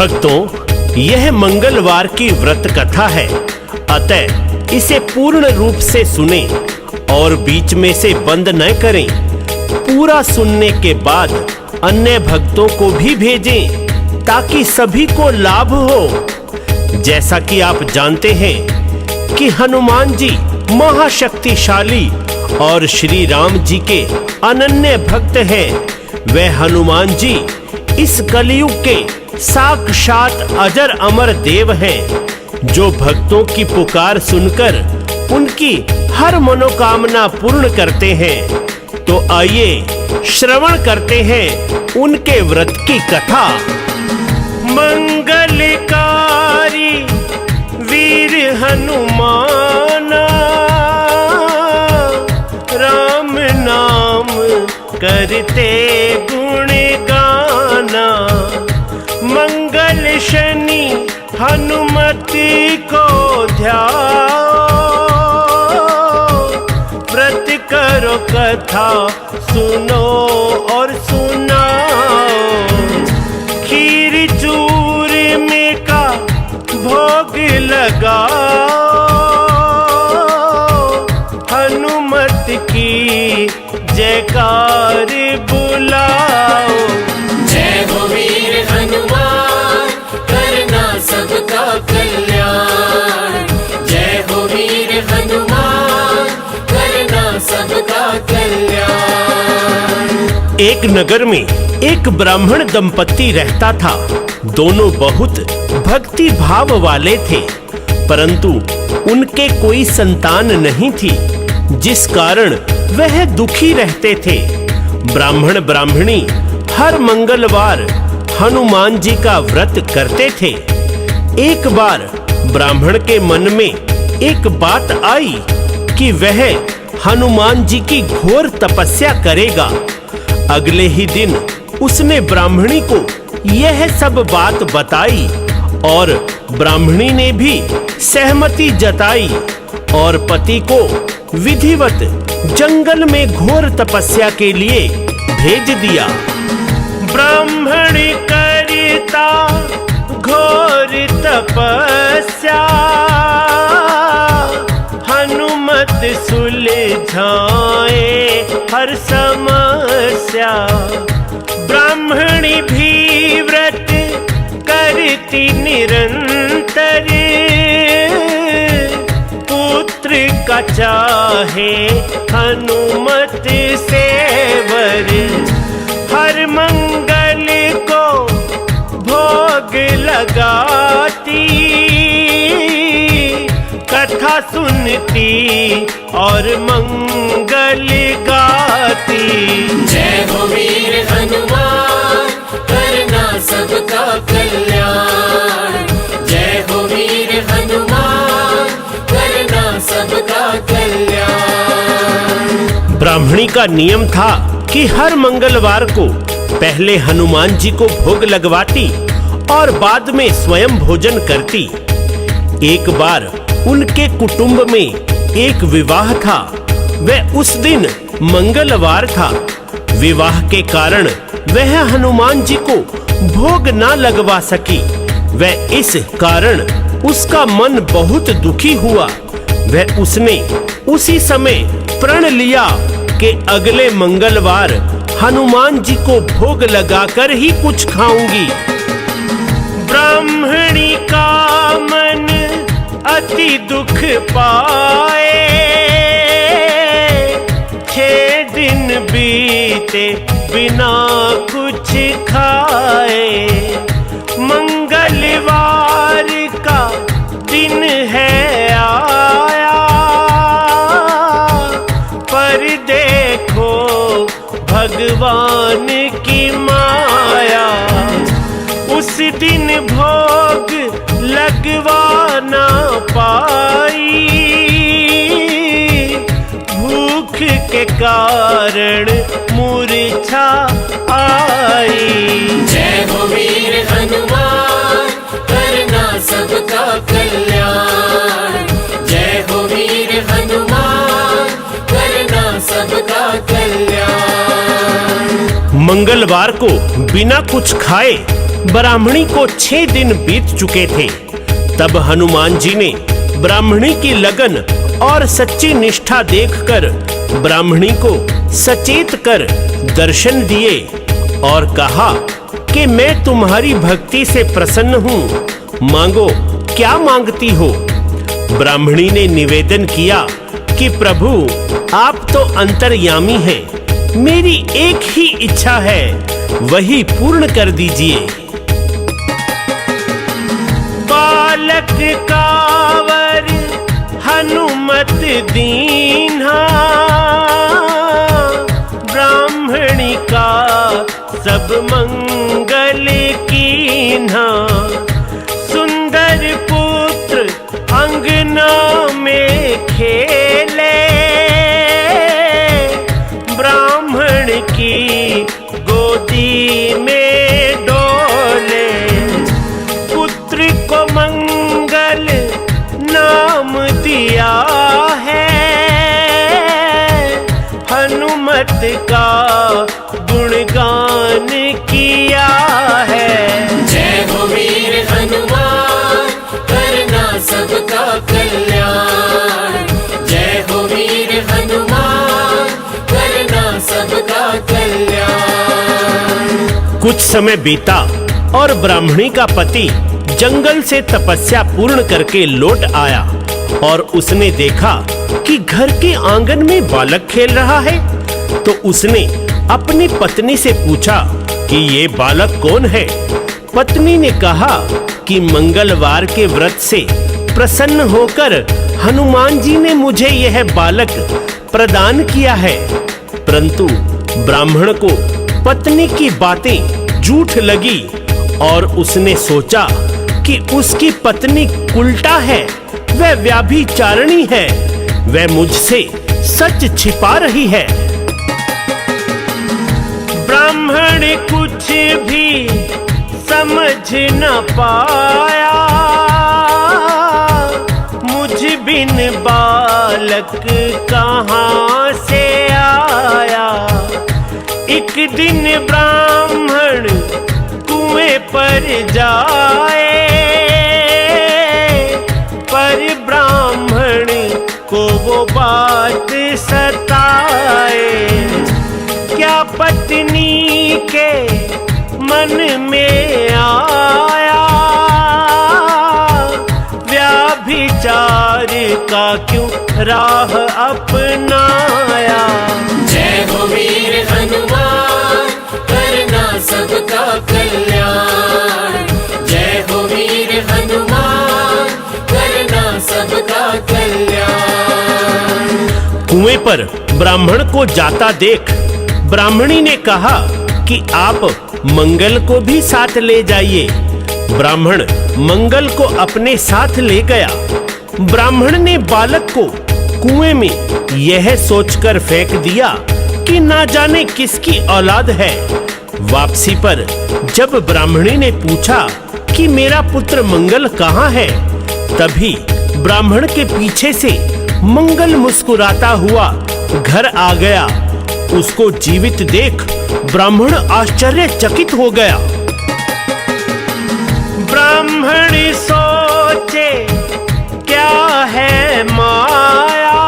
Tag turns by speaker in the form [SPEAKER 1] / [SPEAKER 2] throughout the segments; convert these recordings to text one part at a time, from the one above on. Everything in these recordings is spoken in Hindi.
[SPEAKER 1] भक्तों, यह मंगलवार की व्रत कथा है, अतः इसे पूर्ण रूप से सुने और बीच में से बंद न करें। पूरा सुनने के बाद अन्य भक्तों को भी भेजें ताकि सभी को लाभ हो। जैसा कि आप जानते हैं कि हनुमान जी महाशक्तिशाली और श्री राम जी के अनन्य भक्त हैं। वह हनुमान जी इस कलयुग के साक्षात अजर अमर देव हैं, जो भक्तों की पुकार सुनकर उनकी हर मनोकामना पूर्ण करते हैं। तो आइए श्रवण करते हैं उनके व्रत की कथा। मंगलकारी वीर हनुमान, राम नाम करते गुण गाना। मंगल शनि हनुमति को ध्याओ, व्रत करो कथा सुनो और सुनाओ। खीर चूरमे का भोग लगाओ, हनुमत की जयकार बुलाओ।
[SPEAKER 2] जय हो वीर हनुमान, करना सबका कल्याण। जय हो वीर हनुमान, करना सबका कल्याण।
[SPEAKER 1] एक नगर में एक ब्राह्मण दंपत्ति रहता था। दोनों बहुत भक्ति भाव वाले थे, परंतु उनके कोई संतान नहीं थी, जिस कारण वह दुखी रहते थे। ब्राह्मण ब्राह्मणी हर मंगलवार हनुमान जी का व्रत करते थे। एक बार ब्राह्मण के मन में एक बात आई कि वह हनुमान जी की घोर तपस्या करेगा। अगले ही दिन उसने ब्राह्मणी को यह सब बात बताई और ब्राह्मणी ने भी सहमति जताई और पति को विधिवत जंगल में घोर तपस्या के लिए भेज दिया। ब्राह्मण करता घोर तपस्या, हनुमत सुलझाए हर समस्या। ब्राह्मणी भी व्रत करती निरंतर, पुत्र का चाहे हनुमत से वर। हर मंगल को भोग लगाती, कथा सुनती और मंगल गाती।
[SPEAKER 2] जय हो वीर हनुमान, करना सबका कल्याण। जय हो वीर हनुमान, करना सबका कल्याण।
[SPEAKER 1] ब्राह्मणी का नियम था कि हर मंगलवार को पहले हनुमान जी को भोग लगवाती और बाद में स्वयं भोजन करती। एक बार उनके कुटुंब में एक विवाह था। वह उस दिन मंगलवार था। विवाह के कारण वह हनुमान जी को भोग ना लगवा सकी। वह इस कारण उसका मन बहुत दुखी हुआ। वह उसने उसी समय प्रण लिया कि अगले मंगलवार हनुमान जी को भोग लगाकर ही कुछ खाऊंगी। ब्राह्मणी का मन अति दुख पाए, 6 दिन बीते बिना कुछ खाए। मंगलवार का दिन है आया, पर देखो भगवान की माया। उस दिन भोग लगवा ना पाई, भूख के कारण मूर्छा आई।
[SPEAKER 2] जय हो वीर हनुमान, करना सबका कल्याण। जय हो वीर हनुमान, करना सबका कल्याण।
[SPEAKER 1] मंगलवार को बिना कुछ खाए ब्राह्मणी को 6 दिन बीत चुके थे। तब हनुमान जी ने ब्राह्मणी की लगन और सच्ची निष्ठा देखकर ब्राह्मणी को सचेत कर दर्शन दिए और कहा कि मैं तुम्हारी भक्ति से प्रसन्न हूँ, मांगो क्या मांगती हो। ब्राह्मणी ने निवेदन किया कि प्रभु आप तो अंतर्यामी हैं, मेरी एक ही इच्छा है, वही पूर्ण कर दीजिए। बालक कावर हनुमत दीन्हा, ब्राह्मणी का सब मंगल कीन्हा। सुंदर पुत्र अंगना में खेले, ब्राह्मण की गोदी में डोले। पुत्र को मंगल नाम दिया है, हनुमत का गुणगान किया है।
[SPEAKER 2] जय हो वीर हनुमान, करना सबका कल्याण। जय हो वीर हनुमान, करना सबका कल्याण।
[SPEAKER 1] कुछ समय बीता और ब्राह्मणी का पति जंगल से तपस्या पूर्ण करके लौट आया और उसने देखा कि घर के आंगन में बालक खेल रहा है। तो उसने अपनी पत्नी से पूछा कि ये बालक कौन है। पत्नी ने कहा कि मंगलवार के व्रत से प्रसन्न होकर हनुमान जी ने मुझे यह बालक प्रदान किया है। परंतु ब्राह्मण को पत्नी की बातें झूठ लगी और उसने सोचा कि उसकी पत्नी उल्टा है, वह व्यभिचारिणी है, वह मुझसे सच छिपा रही है। ब्राह्मण कुछ भी समझ न पाया, मुझ बिन बालक कहाँ से आया। एक दिन ब्राह्मण कुएं पर जाए, पर ब्राह्मण को वो बात सताए। क्या पत्नी के मन में आया, व्यभिचार का क्यों राह अपनाया।
[SPEAKER 2] जय हो वीर हनुमान, करना सबका कल्याण। जय हो वीर हनुमान, करना सबका कल्याण।
[SPEAKER 1] कुएं पर ब्राह्मण को जाता देख ब्राह्मणी ने कहा कि आप मंगल को भी साथ ले जाइए। ब्राह्मण मंगल को अपने साथ ले गया। ब्राह्मण ने बालक को कुएं में यह सोचकर फेंक दिया कि ना जाने किसकी औलाद है। वापसी पर जब ब्राह्मणी ने पूछा कि मेरा पुत्र मंगल कहाँ है, तभी ब्राह्मण के पीछे से मंगल मुस्कुराता हुआ घर आ गया। उसको जीवित देख ब्राह्मण आश्चर्यचकित हो गया। ब्राह्मण सोचे क्या है माया,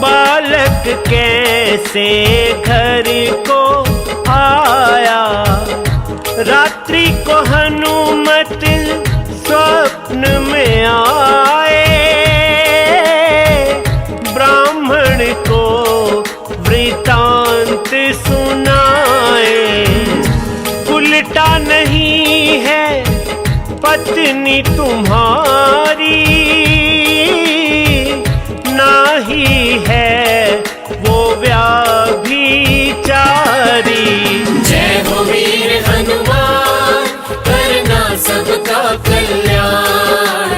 [SPEAKER 1] बालक कैसे घर को आया। रात्रि को हनुमत स्वप्न में आए, ब्राह्मण को वृतांत सुनाए। उल्टा नहीं है पत्नी तुम्हारी, ना ही है वो व्यभिचारी।
[SPEAKER 2] जय हो वीर हनुमान, करना सबका कल्याण।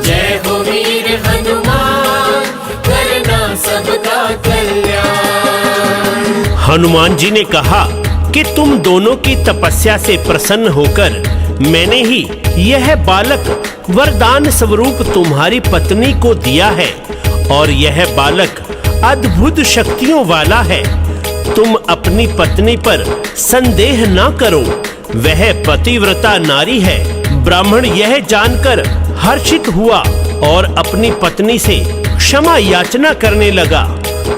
[SPEAKER 2] जय हो वीर हनुमान, करना सबका कल्याण।
[SPEAKER 1] हनुमान जी ने कहा कि तुम दोनों की तपस्या से प्रसन्न होकर मैंने ही यह बालक वरदान स्वरूप तुम्हारी पत्नी को दिया है और यह बालक अद्भुत शक्तियों वाला है। तुम अपनी पत्नी पर संदेह ना करो, वह पतिव्रता नारी है। ब्राह्मण यह जानकर हर्षित हुआ और अपनी पत्नी से क्षमा याचना करने लगा।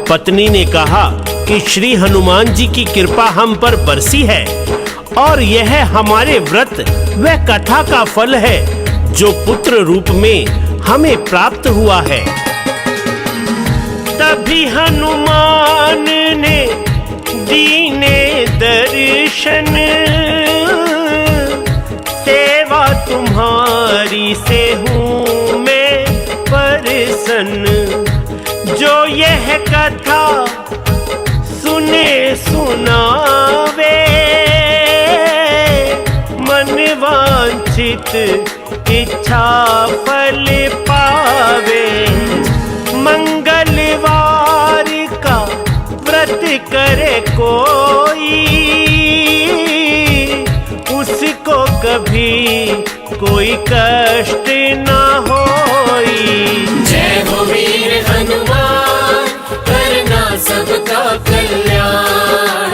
[SPEAKER 1] पत्नी ने कहा कि श्री हनुमान जी की कृपा हम पर बरसी है और यह हमारे व्रत व कथा का फल है जो पुत्र रूप में हमें प्राप्त हुआ है। तभी हनुमान ने दीने दर्शन, सेवा तुम्हारी से हूँ मैं प्रसन्न। जो यह कथा सुने सुनावे, मन वांछित इच्छा फल पावे। मंगलवार का व्रत करे कोई, उसको कभी कोई कष्ट ना होई।
[SPEAKER 2] जय हो वीर हनुमान, करना सबका कल्याण।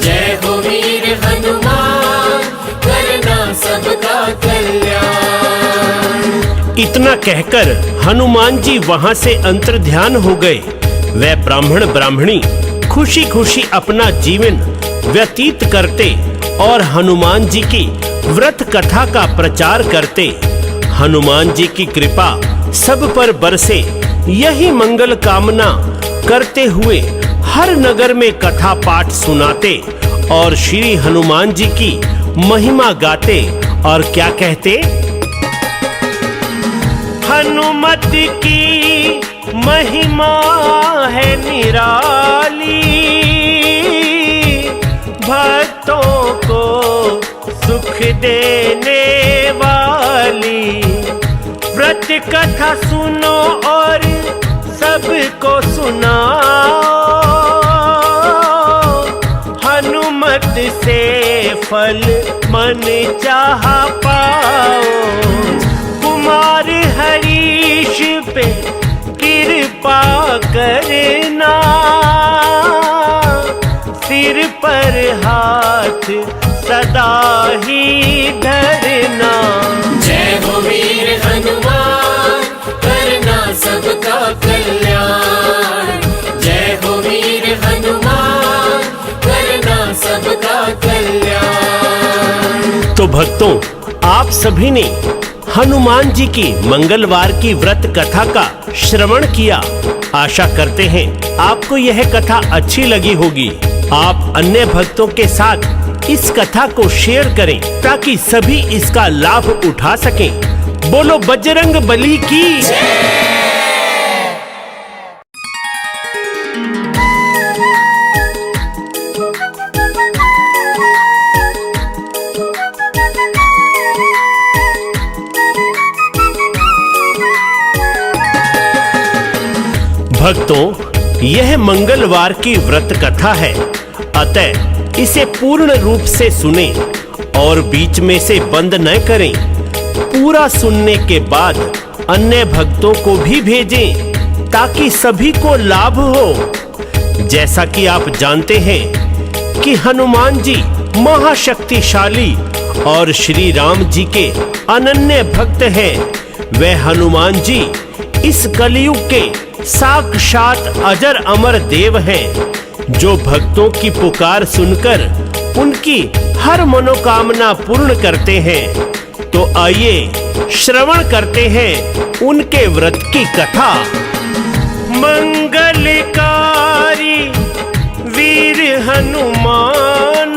[SPEAKER 2] जय हो वीर हनुमान, करना सबका कल्याण।
[SPEAKER 1] इतना कहकर हनुमान जी वहां से अंतर्ध्यान हो गए। वह ब्राह्मण ब्राह्मणी खुशी खुशी अपना जीवन व्यतीत करते और हनुमान जी की व्रत कथा का प्रचार करते। हनुमान जी की कृपा सब पर बरसे, यही मंगल कामना करते हुए हर नगर में कथा पाठ सुनाते और श्री हनुमान जी की महिमा गाते। और क्या कहते? हनुमत की महिमा है निराली, भक्तों को सुख देने वाली। व्रत कथा सुनो और सबको सुनाओ, हनुमत से फल मन चाह पाओ। कुमार हरीश पे कृपा करना, सिर पर हाथ सदा ही धरना।
[SPEAKER 2] जय हो वीर हनुमान, करना सबका कल्याण। जय हो वीर हनुमान, करना सबका कल्याण।
[SPEAKER 1] तो भक्तों, आप सभी ने हनुमान जी की मंगलवार की व्रत कथा का श्रवण किया। आशा करते हैं आपको यह कथा अच्छी लगी होगी। आप अन्य भक्तों के साथ इस कथा को शेयर करें ताकि सभी इसका लाभ उठा सकें। बोलो बजरंग बली की जय। भक्तों, यह मंगलवार की व्रत कथा है, अतः इसे पूर्ण रूप से सुने और बीच में से बंद न करें। पूरा सुनने के बाद अन्य भक्तों को भी भेजें ताकि सभी को लाभ हो। जैसा कि आप जानते हैं कि हनुमान जी महाशक्तिशाली और श्री राम जी के अनन्य भक्त हैं। वह हनुमान जी इस कलयुग के साक्षात अजर अमर देव हैं, जो भक्तों की पुकार सुनकर उनकी हर मनोकामना पूर्ण करते हैं। तो आइए श्रवण करते हैं उनके व्रत की कथा। मंगलकारी वीर हनुमान,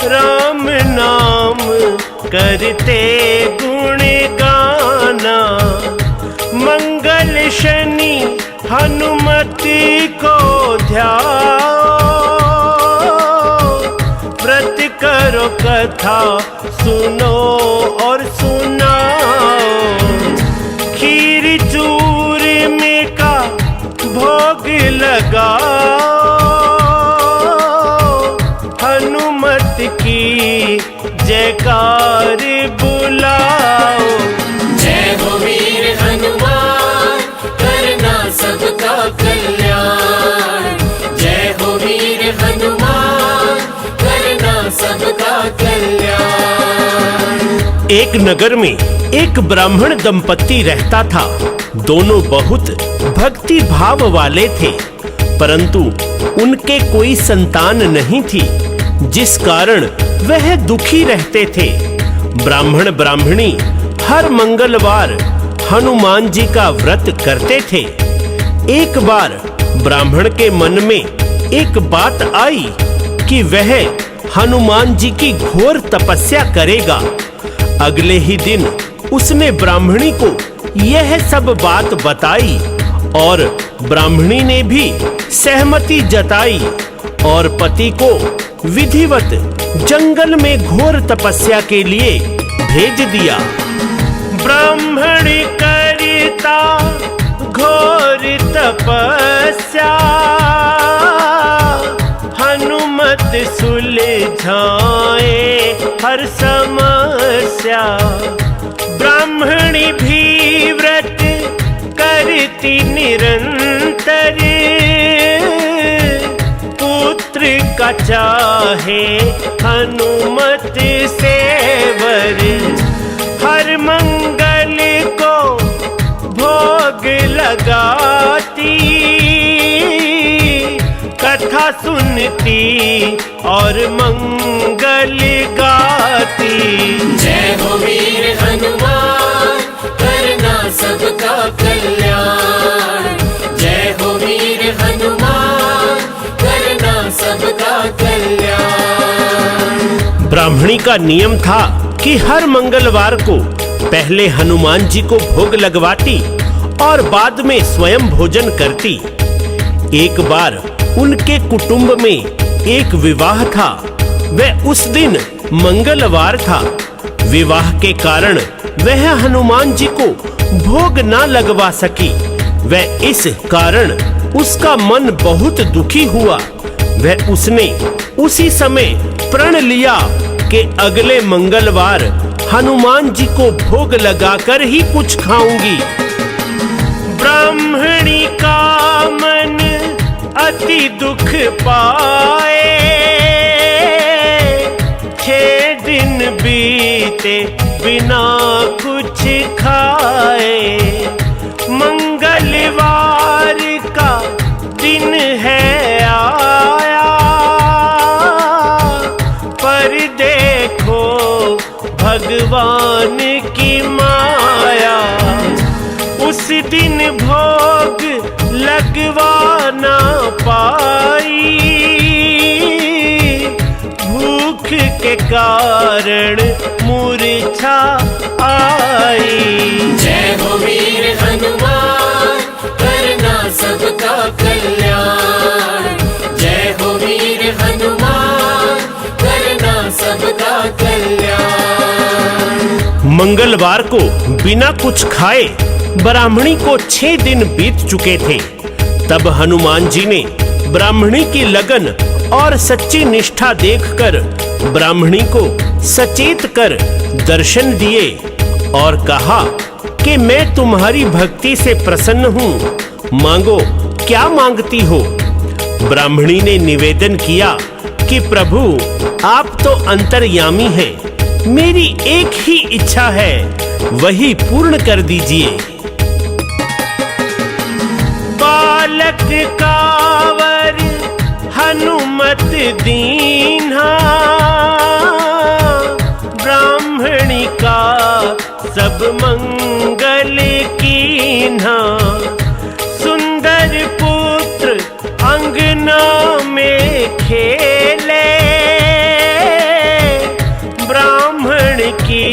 [SPEAKER 1] राम नाम करते गुण गाना। मंगल शनि हनुमति को ध्याओ, व्रत करो कथा सुनो और सुनाओ। खीर चूरमे का भोग लगाओ, हनुमत की जयकार बुलाओ।
[SPEAKER 2] जय हो वीर हनुमान, करना सबका कल्याण। हनुमान करना सबका कल्याण।
[SPEAKER 1] एक नगर में एक ब्राह्मण दंपत्ति रहता था। दोनों बहुत भक्ति भाव वाले थे, परंतु उनके कोई संतान नहीं थी, जिस कारण वह दुखी रहते थे। ब्राह्मण ब्राह्मणी हर मंगलवार हनुमान जी का व्रत करते थे। एक बार ब्राह्मण के मन में एक बात आई कि वह हनुमान जी की घोर तपस्या करेगा। अगले ही दिन उसने ब्राह्मणी को यह सब बात बताई और ब्राह्मणी ने भी सहमति जताई और पति को विधिवत जंगल में घोर तपस्या के लिए भेज दिया। ब्राह्मण करता घोर तपस्या, हनुमत सुलझाए हर समस्या। ब्राह्मणी भी व्रत करती निरंतर, पुत्र का चाहे हनुमत से वर। हर मंगल को भोग लगाती, कथा सुनती और मंगल गाती।
[SPEAKER 2] जय हो वीर हनुमान करना सबका कल्याण। जय हो वीर हनुमान करना सबका कल्याण।
[SPEAKER 1] ब्राह्मणी का नियम था कि हर मंगलवार को पहले हनुमान जी को भोग लगवाती और बाद में स्वयं भोजन करती। एक बार उनके कुटुंब में एक विवाह था। वह उस दिन मंगलवार था। विवाह के कारण वह हनुमान जी को भोग ना लगवा सकी। वह इस कारण उसका मन बहुत दुखी हुआ। वह उसने उसी समय प्रण लिया कि अगले मंगलवार हनुमान जी को भोग लगाकर ही कुछ खाऊंगी। ब्राह्मणी का मन अति दुख पाए, 6 दिन बीते बिना कुछ खाए। मंगलवार का दिन है आया, पर देखो भगवान की माया। उस दिन भोग लगवा ना पाई, भूख के कारण मूर्छा आई।
[SPEAKER 2] जय हो वीर हनुमान करना सबका कल्याण। जय हो वीर हनुमान करना सबका कल्याण।
[SPEAKER 1] मंगलवार को बिना कुछ खाए ब्राह्मणी को 6 दिन बीत चुके थे। तब हनुमान जी ने ब्राह्मणी की लगन और सच्ची निष्ठा देखकर ब्राह्मणी को सचेत कर दर्शन दिए और कहा कि मैं तुम्हारी भक्ति से प्रसन्न हूँ, मांगो क्या मांगती हो। ब्राह्मणी ने निवेदन किया कि प्रभु आप तो अंतर्यामी हैं, मेरी एक ही इच्छा है, वही पूर्ण कर दीजिए। बालक कावर हनुमत दीन्हा, ब्राह्मणी का सब मंगल कीन्हा। सुंदर पुत्र अंगना में खेले, ब्राह्मण की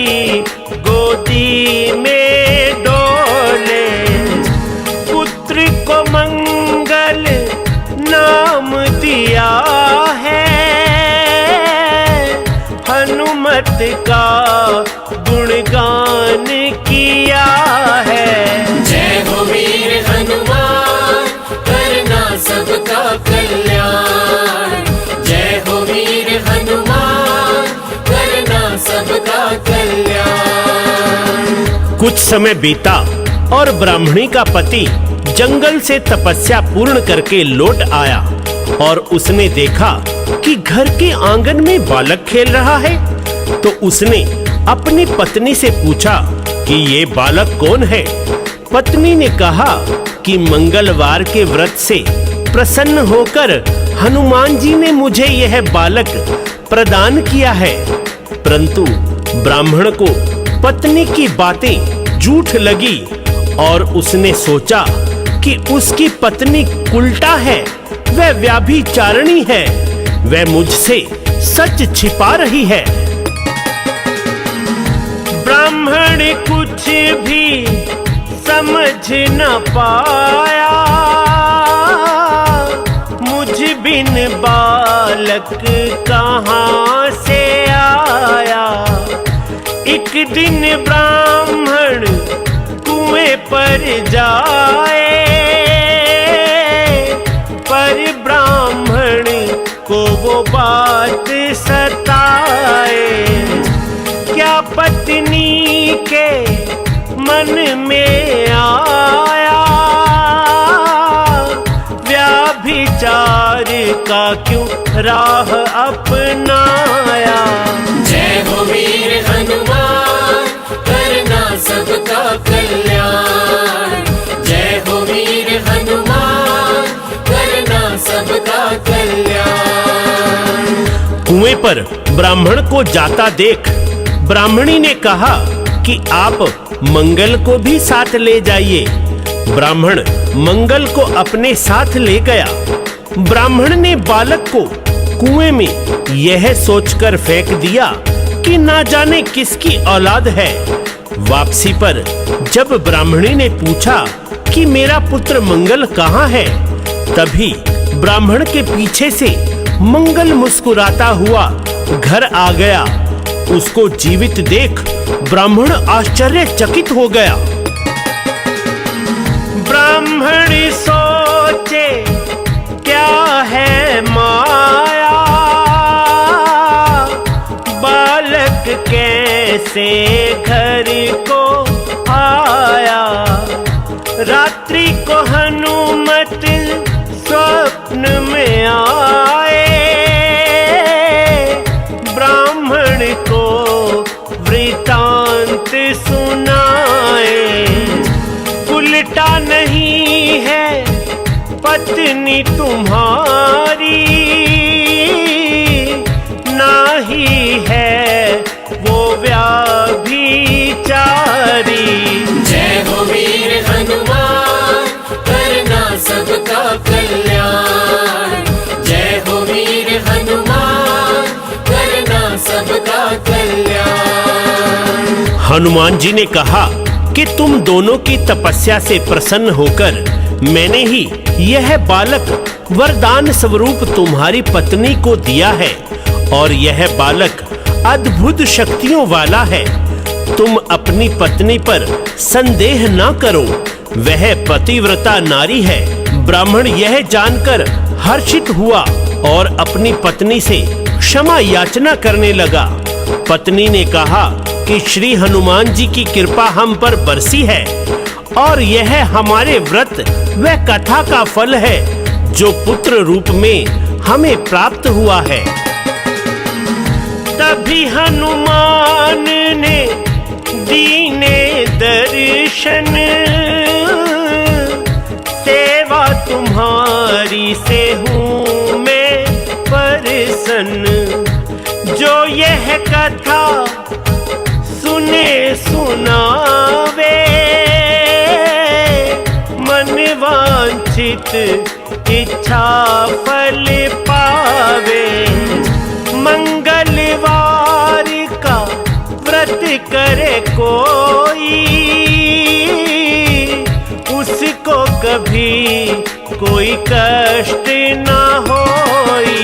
[SPEAKER 1] गोदी में डोले। पुत्र को मंगल नाम दिया है, हनुमत का गुणगान किया है।
[SPEAKER 2] जय हो वीर हनुमान करना सबका कल्याण। जय हो वीर हनुमान करना सबका कल्याण।
[SPEAKER 1] कुछ समय बीता और ब्राह्मणी का पति जंगल से तपस्या पूर्ण करके लौट आया और उसने देखा कि घर के आंगन में बालक खेल रहा है, तो उसने अपनी पत्नी से पूछा कि ये बालक कौन है। पत्नी ने कहा कि मंगलवार के व्रत से प्रसन्न होकर हनुमान जी ने मुझे यह बालक प्रदान किया है। परंतु ब्राह्मण को पत्नी की बातें झूठ लगी और उसने सोचा कि उसकी पत्नी उल्टा है, वह व्यभिचारिणी है, वह मुझसे सच छिपा रही है। ब्राह्मण कुछ भी समझ न पाया, मुझ बिन बालक कहाँ से आया। एक दिन ब्राह्मण कुएं पर जाए, पर ब्राह्मण को वो बात सताए। क्या पत्नी के मन में आया, व्यभिचार का क्यों राह अपनाया।
[SPEAKER 2] जय हो वीर हनुमान, करना सबका कल्याण। जय हो वीर हनुमान, करना सबका कल्याण।
[SPEAKER 1] कुएं पर ब्राह्मण को जाता देख ब्राह्मणी ने कहा कि आप मंगल को भी साथ ले जाइए। ब्राह्मण मंगल को अपने साथ ले गया। ब्राह्मण ने बालक को कुएं में यह सोचकर फेंक दिया कि ना जाने किसकी औलाद है। वापसी पर जब ब्राह्मणी ने पूछा कि मेरा पुत्र मंगल कहाँ है, तभी ब्राह्मण के पीछे से मंगल मुस्कुराता हुआ घर आ गया। उसको जीवित देख ब्राह्मण आश्चर्यचकित हो गया। ब्राह्मण सोचे क्या है माया, बालक कैसे घर को आया। रात्रि को हनुमत स्वप्न में आए, ब्राह्मण को वृतांत सुनाए। उल्टा नहीं है पत्नी तुम्हारी, ना ही है वो व्यभिचारी।
[SPEAKER 2] जय हो वीर हनुमान, करना सबका कल्याण। जय हो वीर हनुमान, करना सबका कल्याण।
[SPEAKER 1] हनुमान जी ने कहा कि तुम दोनों की तपस्या से प्रसन्न होकर मैंने ही यह बालक वरदान स्वरूप तुम्हारी पत्नी को दिया है, और यह बालक अद्भुत शक्तियों वाला है। तुम अपनी पत्नी पर संदेह न करो, वह पतिव्रता नारी है। ब्राह्मण यह जानकर हर्षित हुआ और अपनी पत्नी से क्षमा याचना करने लगा। पत्नी ने कहा कि श्री हनुमान जी की कृपा हम पर बरसी है, और यह हमारे व्रत व कथा का फल है जो पुत्र रूप में हमें प्राप्त हुआ है। तभी हनुमान ने दीने दर्शन, सेवा तुम्हारी से हूँ मैं प्रसन्न। जो यह कथा सुने सुनावे, मन वांछित इच्छा फल पावे। मंगलवार का व्रत करे कोई, उसको कभी कोई कष्ट ना होई।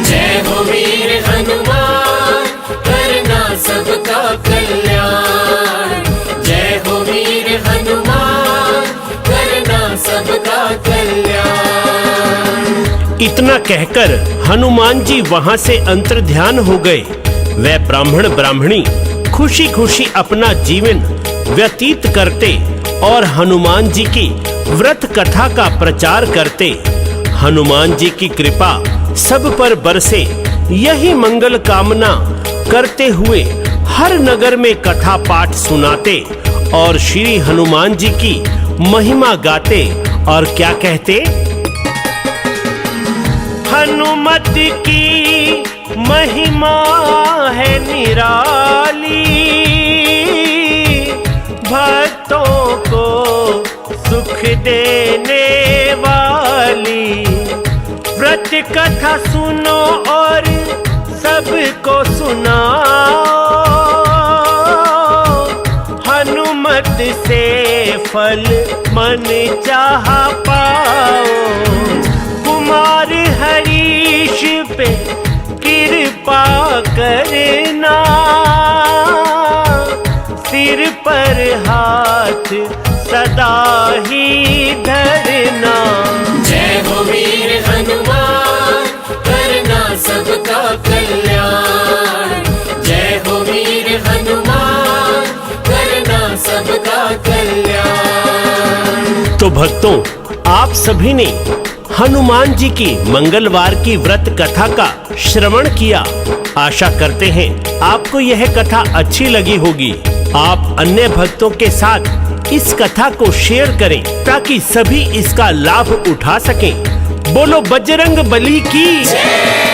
[SPEAKER 2] जय हो वीर हनुमान, करना सबका कल्याण। जय हो वीर हनुमान, करना सबका कल्याण।
[SPEAKER 1] इतना कहकर हनुमान जी वहां से अंतर्ध्यान हो गए। वह ब्राह्मण ब्राह्मणी खुशी खुशी अपना जीवन व्यतीत करते और हनुमान जी की व्रत कथा का प्रचार करते। हनुमान जी की कृपा सब पर बरसे, यही मंगल कामना करते हुए हर नगर में कथा पाठ सुनाते और श्री हनुमान जी की महिमा गाते और क्या कहते? हनुमत की महिमा है निराली, भक्तों को सुख देने वाली। व्रत कथा सुनो और सबको सुनाओ, हनुमत से फल मन चाह पाओ। कुमार हरीश पे कृपा करना, सिर पर हाथ सदा ही धरना।
[SPEAKER 2] जय हो वीर हनुमान, करना सबका कल्याण। जय हो वीर हनुमान, करना सबका कल्याण।
[SPEAKER 1] तो भक्तों, आप सभी ने हनुमान जी की मंगलवार की व्रत कथा का श्रवण किया। आशा करते हैं आपको यह कथा अच्छी लगी होगी। आप अन्य भक्तों के साथ इस कथा को शेयर करें ताकि सभी इसका लाभ उठा सकें। बोलो बजरंग बली की जय।